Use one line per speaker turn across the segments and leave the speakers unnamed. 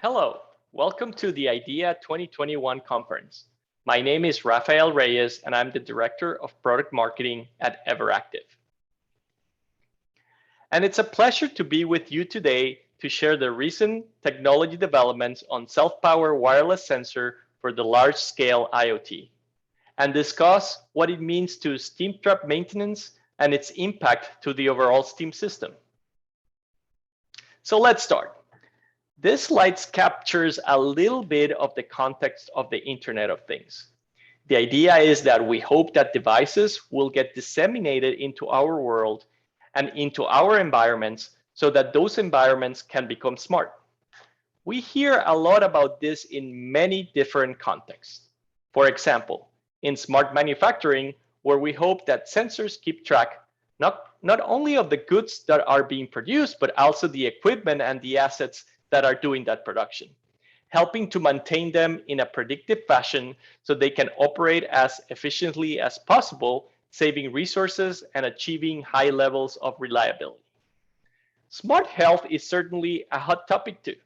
Hello, welcome to the IDEA 2021 conference. My name is Rafael Reyes and I'm the Director of Product Marketing at Everactive. And it's a pleasure to be with you today to share the recent technology developments on self-powered wireless sensor for the large-scale IoT and discuss what it means to steam trap maintenance and its impact to the overall steam system. So let's start. This slide captures a little bit of the context of the Internet of Things. The idea is that we hope that devices will get disseminated into our world and into our environments so that those environments can become smart. We hear a lot about this in many different contexts. For example, in smart manufacturing, where we hope that sensors keep track not only of the goods that are being produced, but also the equipment and the assets that are doing that production, helping to maintain them in a predictive fashion so they can operate as efficiently as possible, saving resources and achieving high levels of reliability. Smart health is certainly a hot topic too.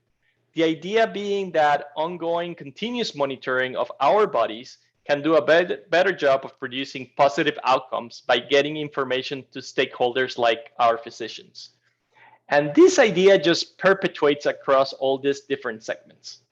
The idea being that ongoing continuous monitoring of our bodies can do a better job of producing positive outcomes by getting information to stakeholders like our physicians. And this idea just perpetuates across all these different segments.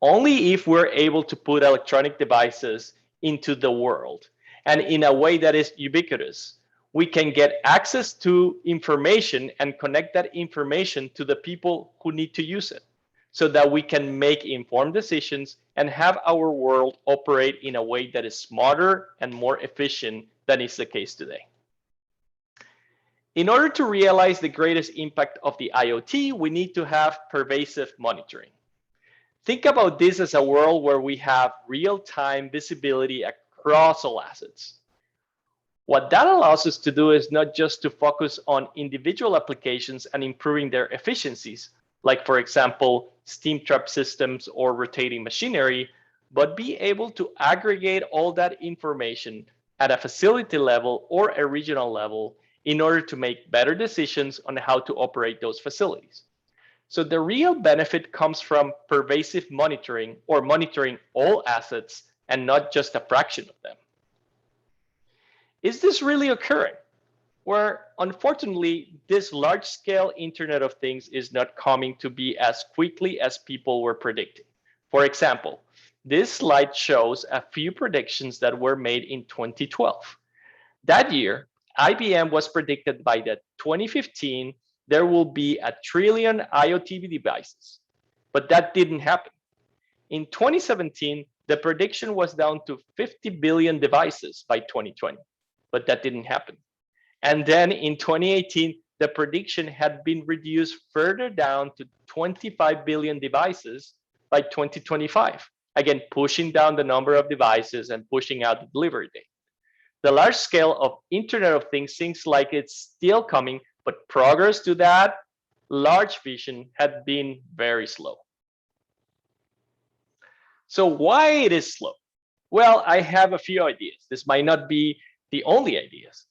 Only if we're able to put electronic devices into the world and in a way that is ubiquitous, we can get access to information and connect that information to the people who need to use it so that we can make informed decisions and have our world operate in a way that is smarter and more efficient than is the case today. In order to realize the greatest impact of the IoT, we need to have pervasive monitoring. Think about this as a world where we have real-time visibility across all assets. What that allows us to do is not just to focus on individual applications and improving their efficiencies, like for example, steam trap systems or rotating machinery, but be able to aggregate all that information at a facility level or a regional level in order to make better decisions on how to operate those facilities. So the real benefit comes from pervasive monitoring or monitoring all assets and not just a fraction of them. Is this really occurring? Where unfortunately, this large-scale Internet of Things is not coming to be as quickly as people were predicting. For example, this slide shows a few predictions that were made in 2012. That year, IBM was predicted by that 2015, there will be 1 trillion IoT devices, but that didn't happen. In 2017, the prediction was down to 50 billion devices by 2020, but that didn't happen. And then in 2018, the prediction had been reduced further down to 25 billion devices by 2025, again, pushing down the number of devices and pushing out the delivery date. The large scale of Internet of Things seems like it's still coming, but progress to that large vision had been very slow. So why it is slow? Well, I have a few ideas. This might not be the only ideas.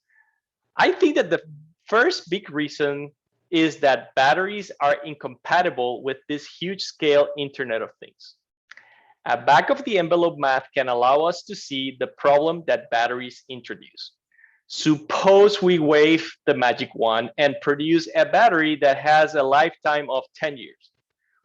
I think that the first big reason is that batteries are incompatible with this huge scale Internet of Things. A back of the envelope math can allow us to see the problem that batteries introduce. Suppose we wave the magic wand and produce a battery that has a lifetime of 10 years.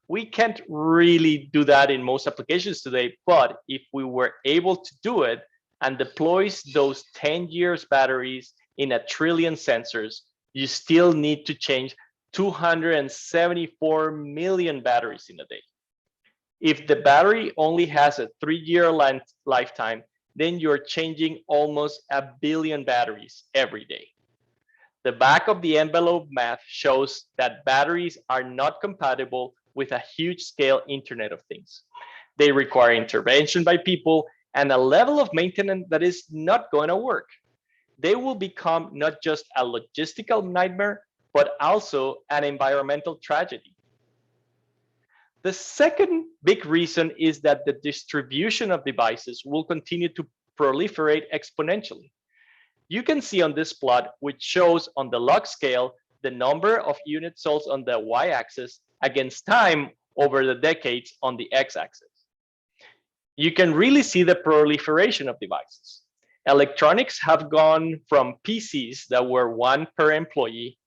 We can't really do that in most applications today, but if we were able to do it and deploy those 10 years batteries in 1 trillion sensors, you still need to change 274 million batteries in a day. If the battery only has a 3-year lifetime, then you're changing almost 1 billion batteries every day. The back of the envelope math shows that batteries are not compatible with a huge scale Internet of Things. They require intervention by people and a level of maintenance that is not going to work. They will become not just a logistical nightmare, but also an environmental tragedy. The second big reason is that the distribution of devices will continue to proliferate exponentially. You can see on this plot, which shows on the log scale, the number of units sold on the y-axis against time over the decades on the x-axis. You can really see the proliferation of devices. Electronics have gone from PCs that were one per employee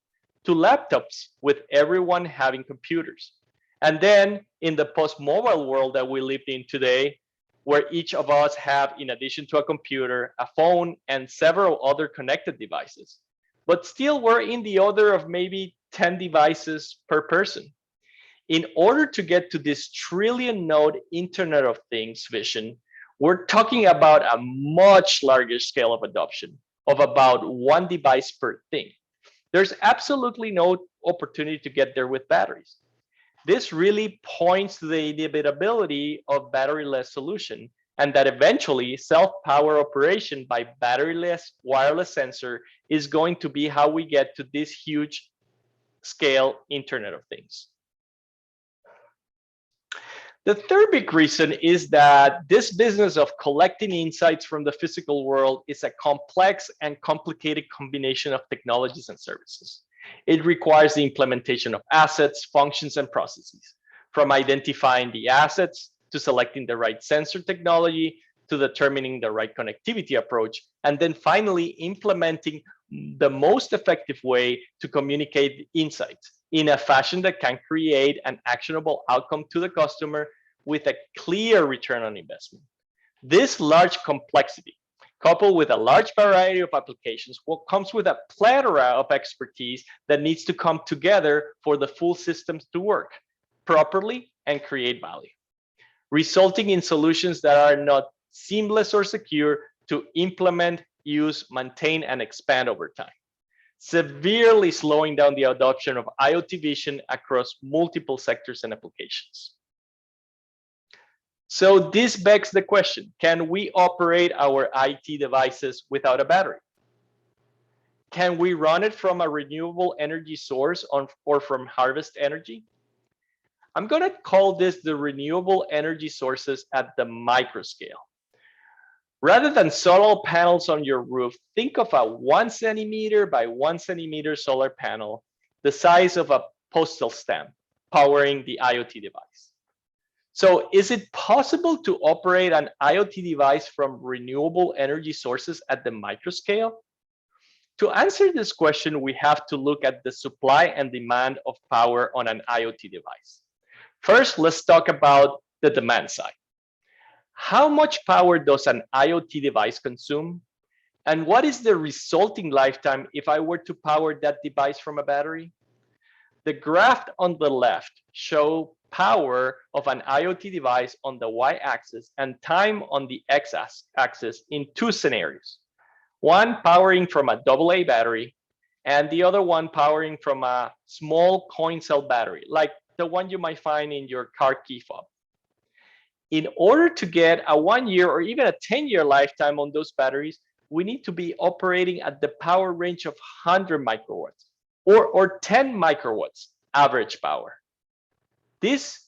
to laptops with everyone having computers. And then in the post-mobile world that we live in today, where each of us have, in addition to a computer, a phone, and several other connected devices. But still, we're in the order of maybe 10 devices per person. In order to get to this trillion node Internet of Things vision, we're talking about a much larger scale of adoption of about one device per thing. There's absolutely no opportunity to get there with batteries. This really points to the inevitability of batteryless solution, and that eventually self-power operation by batteryless wireless sensor is going to be how we get to this huge scale Internet of Things. The third big reason is that this business of collecting insights from the physical world is a complex and complicated combination of technologies and services. It requires the implementation of assets, functions, and processes, from identifying the assets to selecting the right sensor technology to determining the right connectivity approach, and then finally implementing the most effective way to communicate insights in a fashion that can create an actionable outcome to the customer with a clear return on investment. This large complexity, coupled with a large variety of applications, comes with a plethora of expertise that needs to come together for the full systems to work properly and create value, resulting in solutions that are not seamless or secure to implement, use, maintain, and expand over time, severely slowing down the adoption of IoT vision across multiple sectors and applications. So this begs the question, can we operate our IT devices without a battery? Can we run it from a renewable energy source or from harvest energy? I'm going to call this the renewable energy sources at the micro scale. Rather than solar panels on your roof, think of a 1 centimeter by 1 centimeter solar panel, the size of a postal stamp, powering the IoT device. So is it possible to operate an IoT device from renewable energy sources at the micro scale? To answer this question, we have to look at the supply and demand of power on an IoT device. First, let's talk about the demand side. How much power does an IoT device consume? And what is the resulting lifetime if I were to power that device from a battery? The graph on the left shows power of an IoT device on the y-axis and time on the x-axis in two scenarios. One powering from a AA battery and the other one powering from a small coin cell battery, like the one you might find in your car key fob. In order to get a 1 year or even a 10-year lifetime on those batteries, we need to be operating at the power range of 100 microwatts or 10 microwatts average power. This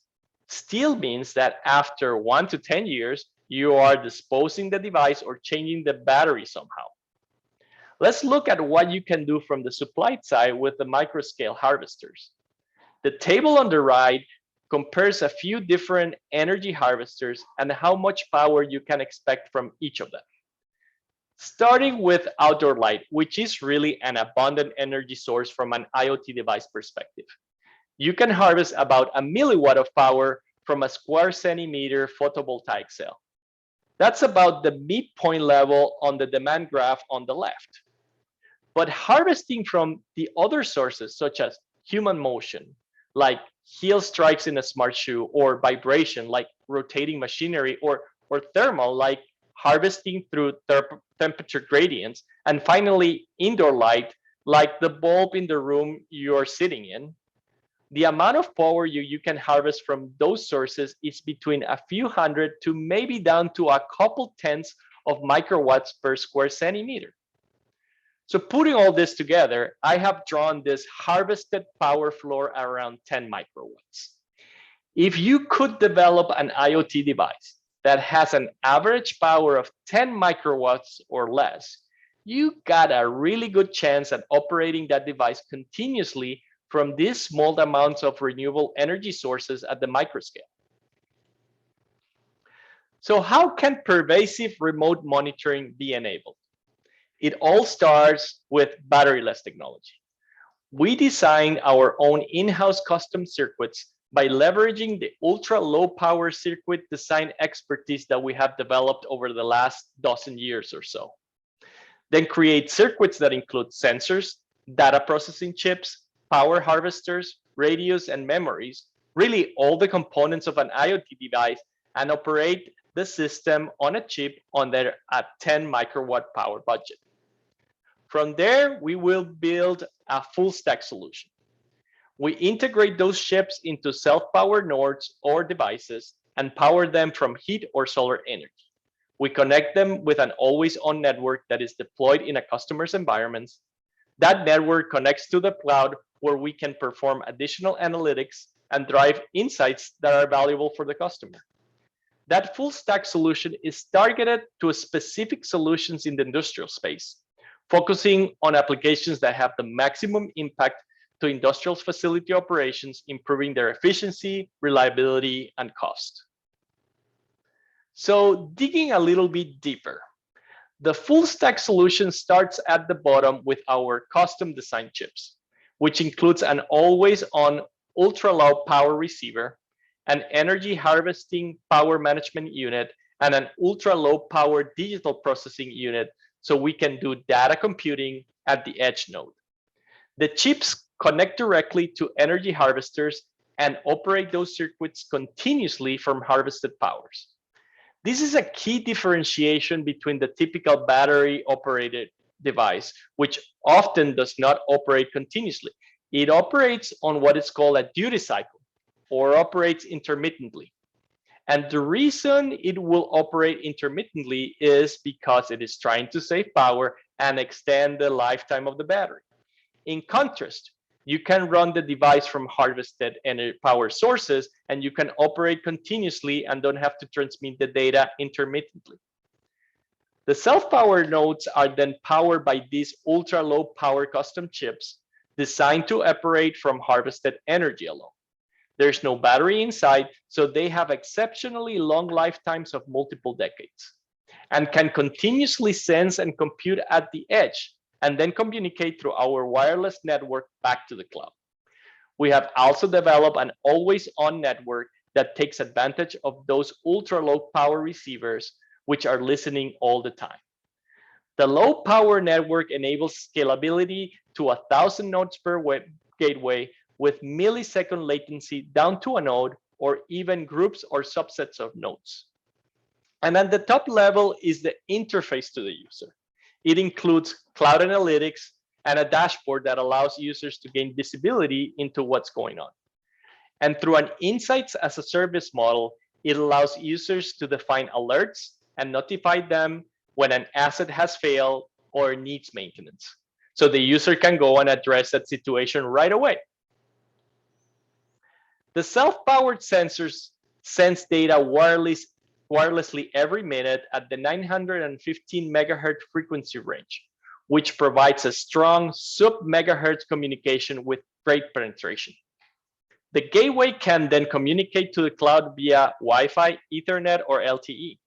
still means that after 1 to 10 years, you are disposing the device or changing the battery somehow. Let's look at what you can do from the supply side with the microscale harvesters. The table on the right compares a few different energy harvesters and how much power you can expect from each of them. Starting with outdoor light, which is really an abundant energy source from an IoT device perspective. You can harvest about 1 milliwatt of power from a square centimeter photovoltaic cell. That's about the midpoint level on the demand graph on the left. But harvesting from the other sources, such as human motion, like heel strikes in a smart shoe, or vibration, like rotating machinery, or thermal, like harvesting through temperature gradients, and finally, indoor light, like the bulb in the room you're sitting in, the amount of power you can harvest from those sources is between a few hundred to maybe down to a couple tenths of microwatts per square centimeter. So putting all this together, I have drawn this harvested power floor around 10 microwatts. If you could develop an IoT device that has an average power of 10 microwatts or less, you got a really good chance at operating that device continuously from these small amounts of renewable energy sources at the microscale. So how can pervasive remote monitoring be enabled? It all starts with batteryless technology. We design our own in-house custom circuits by leveraging the ultra-low power circuit design expertise that we have developed over the last dozen years or so. Then create circuits that include sensors, data processing chips, power harvesters, radios, and memories, really all the components of an IoT device, and operate the system on a chip under a 10 microwatt power budget. From there, we will build a full stack solution. We integrate those chips into self-powered nodes or devices and power them from heat or solar energy. We connect them with an always-on network that is deployed in a customer's environments. That network connects to the cloud where we can perform additional analytics and drive insights that are valuable for the customer. That full stack solution is targeted to specific solutions in the industrial space, focusing on applications that have the maximum impact to industrial facility operations, improving their efficiency, reliability, and cost. So digging a little bit deeper, the full stack solution starts at the bottom with our custom designed chips, which includes an always-on ultra-low power receiver, an energy harvesting power management unit, and an ultra-low power digital processing unit so we can do data computing at the edge node. The chips connect directly to energy harvesters and operate those circuits continuously from harvested powers. This is a key differentiation between the typical battery operated device, which often does not operate continuously. It operates on what is called a duty cycle or operates intermittently. And the reason it will operate intermittently is because it is trying to save power and extend the lifetime of the battery. In contrast, you can run the device from harvested energy power sources and you can operate continuously and don't have to transmit the data intermittently. The self-powered nodes are then powered by these ultra-low power custom chips designed to operate from harvested energy alone. There's no battery inside, so they have exceptionally long lifetimes of multiple decades and can continuously sense and compute at the edge and then communicate through our wireless network back to the cloud. We have also developed an always-on network that takes advantage of those ultra-low power receivers, which are listening all the time. The low power network enables scalability to 1,000 nodes per gateway with millisecond latency down to a node or even groups or subsets of nodes. And at the top level is the interface to the user. It includes cloud analytics and a dashboard that allows users to gain visibility into what's going on. And through an insights as a service model, it allows users to define alerts and notify them when an asset has failed or needs maintenance. So the user can go and address that situation right away. The self-powered sensors sense data wirelessly every minute at the 915 megahertz frequency range, which provides a strong sub-megahertz communication with great penetration. The gateway can then communicate to the cloud via Wi-Fi, Ethernet, or LTE.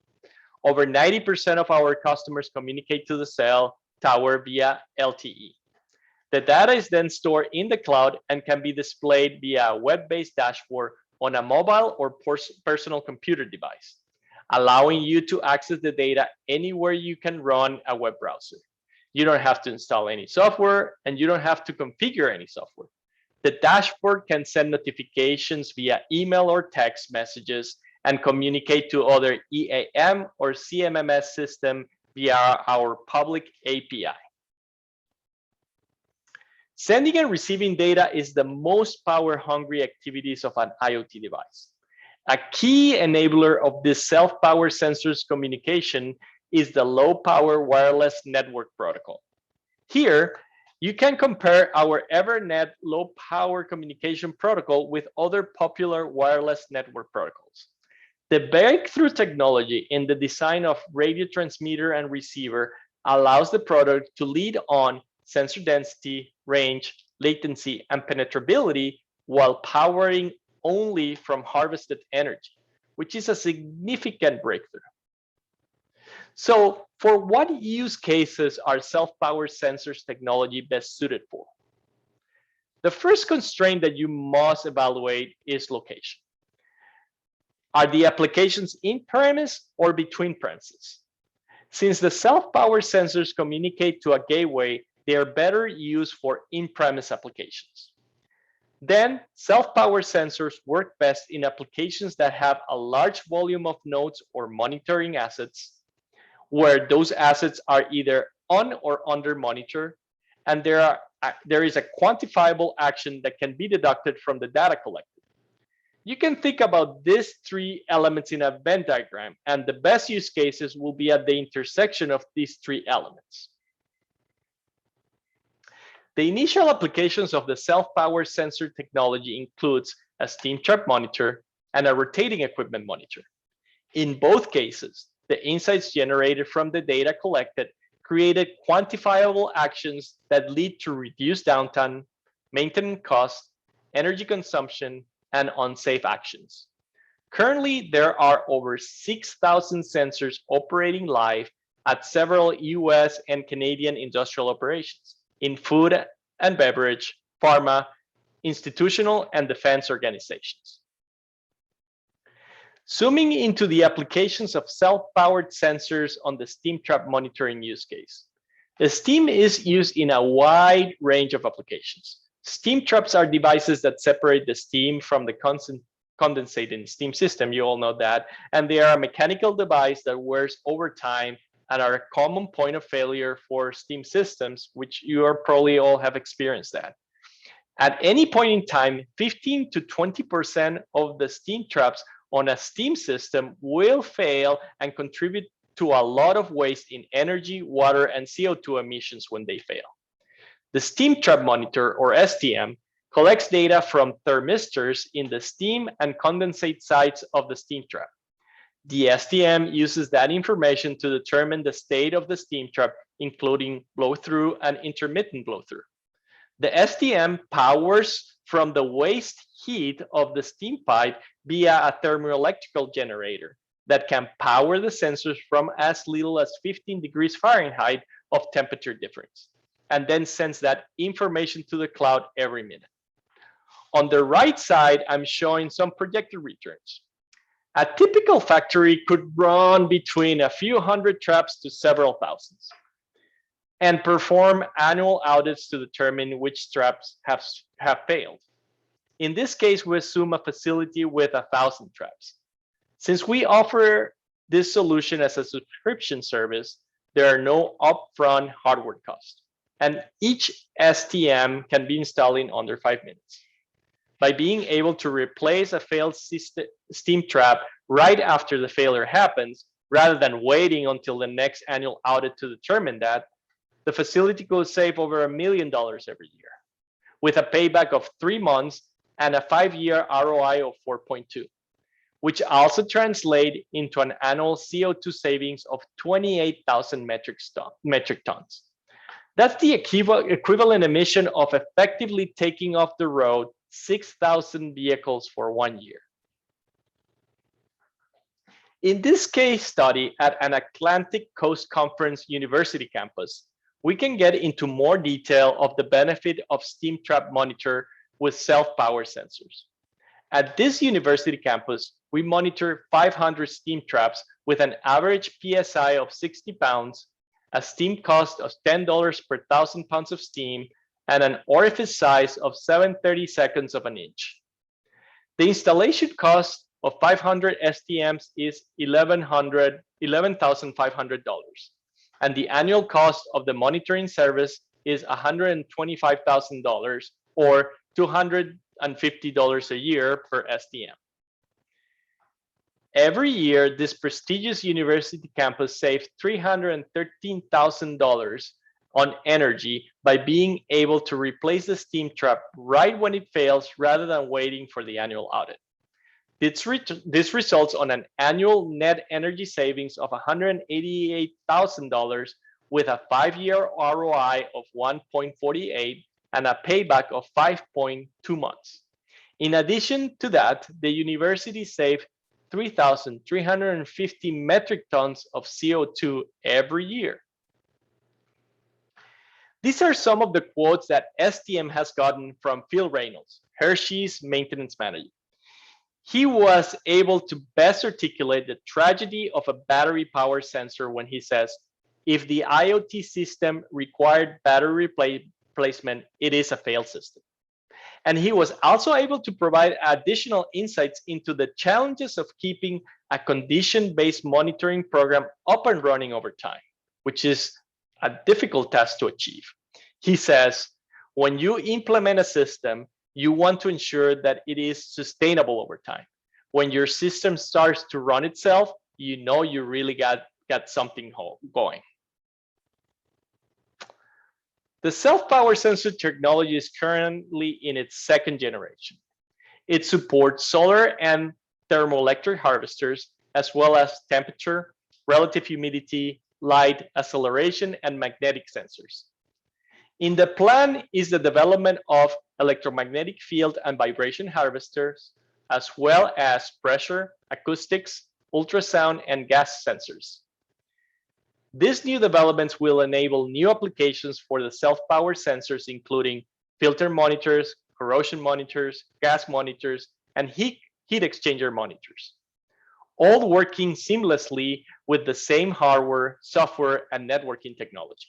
Over 90% of our customers communicate to the cell tower via LTE. The data is then stored in the cloud and can be displayed via a web-based dashboard on a mobile or personal computer device, allowing you to access the data anywhere you can run a web browser. You don't have to install any software and you don't have to configure any software. The dashboard can send notifications via email or text messages and communicate to other EAM or CMMS system via our public API. Sending and receiving data is the most power-hungry activities of an IoT device. A key enabler of this self-power sensors communication is the low-power wireless network protocol. Here, you can compare our Evernet low-power communication protocol with other popular wireless network protocols. The breakthrough technology in the design of radio transmitter and receiver allows the product to lead on sensor density, range, latency, and penetrability while powering only from harvested energy, which is a significant breakthrough. So for what use cases are self-powered sensors technology best suited for? The first constraint that you must evaluate is location. Are the applications in premise or between premises? Since the self-powered sensors communicate to a gateway, they are better used for in-premise applications. Then, self-powered sensors work best in applications that have a large volume of nodes or monitoring assets, where those assets are either on or under monitor, and there is a quantifiable action that can be deducted from the data collected. You can think about these three elements in a Venn diagram, and the best use cases will be at the intersection of these three elements. The initial applications of the self-powered sensor technology includes a steam trap monitor and a rotating equipment monitor. In both cases, the insights generated from the data collected created quantifiable actions that lead to reduced downtime, maintenance costs, energy consumption, and unsafe actions. Currently, there are over 6,000 sensors operating live at several US and Canadian industrial operations in food and beverage, pharma, institutional, and defense organizations. Zooming into the applications of self-powered sensors on the steam trap monitoring use case. The steam is used in a wide range of applications. Steam traps are devices that separate the steam from the condensate in the steam system, you all know that, and they are a mechanical device that wears over time and are a common point of failure for steam systems, which you are probably all have experienced that. At any point in time, 15 to 20% of the steam traps on a steam system will fail and contribute to a lot of waste in energy, water, and CO2 emissions when they fail. The steam trap monitor, or STM, collects data from thermistors in the steam and condensate sides of the steam trap. The STM uses that information to determine the state of the steam trap, including blow-through and intermittent blow-through. The STM powers from the waste heat of the steam pipe via a thermoelectrical generator that can power the sensors from as little as 15 degrees Fahrenheit of temperature difference, and then sends that information to the cloud every minute. On the right side, I'm showing some projected returns. A typical factory could run between a few hundred traps to several thousands and perform annual audits to determine which traps have failed. In this case, we assume a facility with 1,000 traps. Since we offer this solution as a subscription service, there are no upfront hardware costs, and each STM can be installed in under 5 minutes. By being able to replace a failed steam trap right after the failure happens, rather than waiting until the next annual audit to determine that, the facility could save over $1 million every year, with a payback of 3 months and a 5-year ROI of 4.2, which also translate into an annual CO2 savings of 28,000 metric tons. That's the equivalent emission of effectively taking off the road 6,000 vehicles for 1 year. In this case study at an Atlantic Coast Conference University campus, we can get into more detail of the benefit of steam trap monitor with self-powered sensors. At this university campus, we monitor 500 steam traps with an average PSI of 60 pounds, a steam cost of $10 per 1,000 pounds of steam, and an orifice size of 7/32 of an inch. The installation cost of 500 STMs is $11,500, and the annual cost of the monitoring service is $125,000 or $250 a year per STM. Every year, this prestigious university campus saves $313,000 on energy by being able to replace the steam trap right when it fails rather than waiting for the annual audit. This results on an annual net energy savings of $188,000 with a 5-year ROI of 1.48 and a payback of 5.2 months. In addition to that, the university saved 3,350 metric tons of CO2 every year. These are some of the quotes that STM has gotten from Phil Reynolds, Hershey's maintenance manager. He was able to best articulate the tragedy of a battery power sensor when he says, if the IoT system required battery replacement, it is a failed system. And he was also able to provide additional insights into the challenges of keeping a condition-based monitoring program up and running over time, which is a difficult task to achieve. He says, when you implement a system, you want to ensure that it is sustainable over time. When your system starts to run itself, you know you really got something going. The self-power sensor technology is currently in its second generation. It supports solar and thermoelectric harvesters, as well as temperature, relative humidity, light, acceleration, and magnetic sensors. In the plan is the development of electromagnetic field and vibration harvesters, as well as pressure, acoustics, ultrasound, and gas sensors. These new developments will enable new applications for the self-power sensors, including filter monitors, corrosion monitors, gas monitors, and heat exchanger monitors, all working seamlessly with the same hardware, software, and networking technology.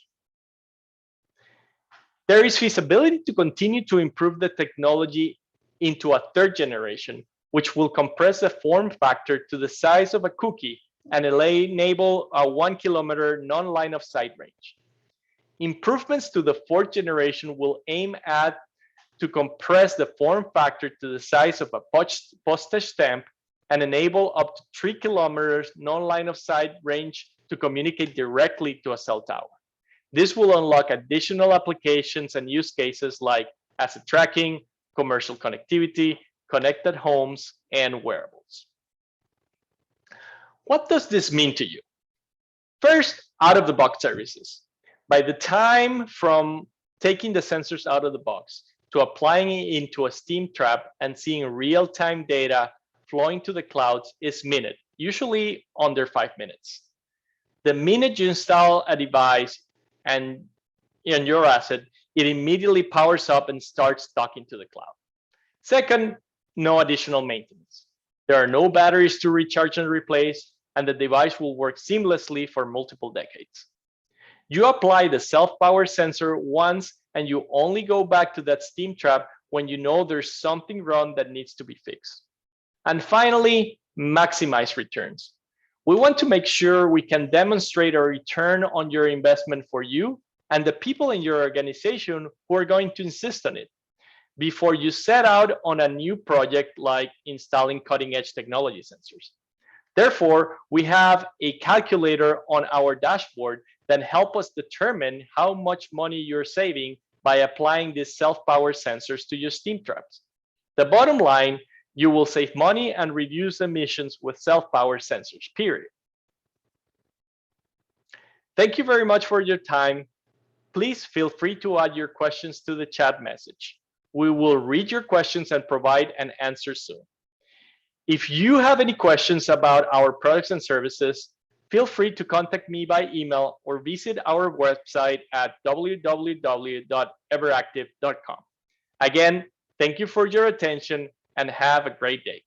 There is feasibility to continue to improve the technology into a third generation, which will compress the form factor to the size of a cookie and enable a 1 kilometer non-line of sight range. Improvements to the fourth generation will aim at to compress the form factor to the size of a postage stamp and enable up to 3 kilometers non-line of sight range to communicate directly to a cell tower. This will unlock additional applications and use cases like asset tracking, commercial connectivity, connected homes, and wearables. What does this mean to you? First, out-of-the-box services. By the time from taking the sensors out of the box to applying it into a steam trap and seeing real-time data flowing to the clouds is minute, usually under 5 minutes. The minute you install a device and in your asset, it immediately powers up and starts talking to the cloud. Second, no additional maintenance. There are no batteries to recharge and replace, and the device will work seamlessly for multiple decades. You apply the self-power sensor once, and you only go back to that steam trap when you know there's something wrong that needs to be fixed. And finally, maximize returns. We want to make sure we can demonstrate a return on your investment for you and the people in your organization who are going to insist on it before you set out on a new project like installing cutting-edge technology sensors. Therefore, we have a calculator on our dashboard that helps us determine how much money you're saving by applying these self-power sensors to your steam traps. The bottom line, you will save money and reduce emissions with self-power sensors, period. Thank you very much for your time. Please feel free to add your questions to the chat message. We will read your questions and provide an answer soon. If you have any questions about our products and services, feel free to contact me by email or visit our website at www.everactive.com. Again, thank you for your attention and have a great day.